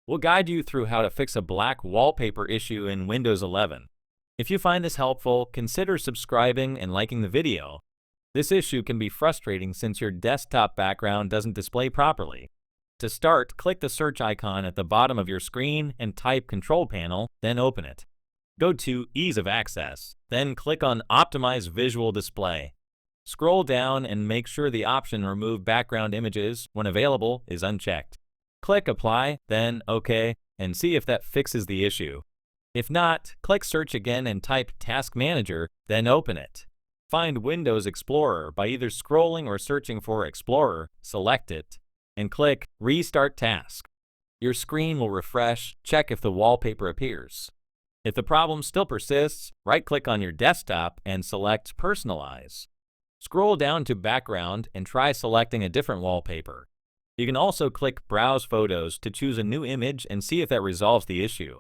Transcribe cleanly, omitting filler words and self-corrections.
We'll guide you through how to fix a black wallpaper issue in Windows 11. If you find this helpful, consider subscribing and liking the video. This issue can be frustrating since your desktop background doesn't display properly. To start, click the search icon at the bottom of your screen and type Control Panel, then open it. Go to Ease of Access, then click on Optimize Visual Display. Scroll down and make sure the option Remove Background Images, when available, is unchecked. Click Apply, then OK, and see if that fixes the issue. If not, click Search again and type Task Manager, then open it. Find Windows Explorer by either scrolling or searching for Explorer, select it, and click Restart Task. Your screen will refresh, check if the wallpaper appears. If the problem still persists, right-click on your desktop and select Personalize. Scroll down to Background and try selecting a different wallpaper. You can also click Browse Photos to choose a new image and see if that resolves the issue.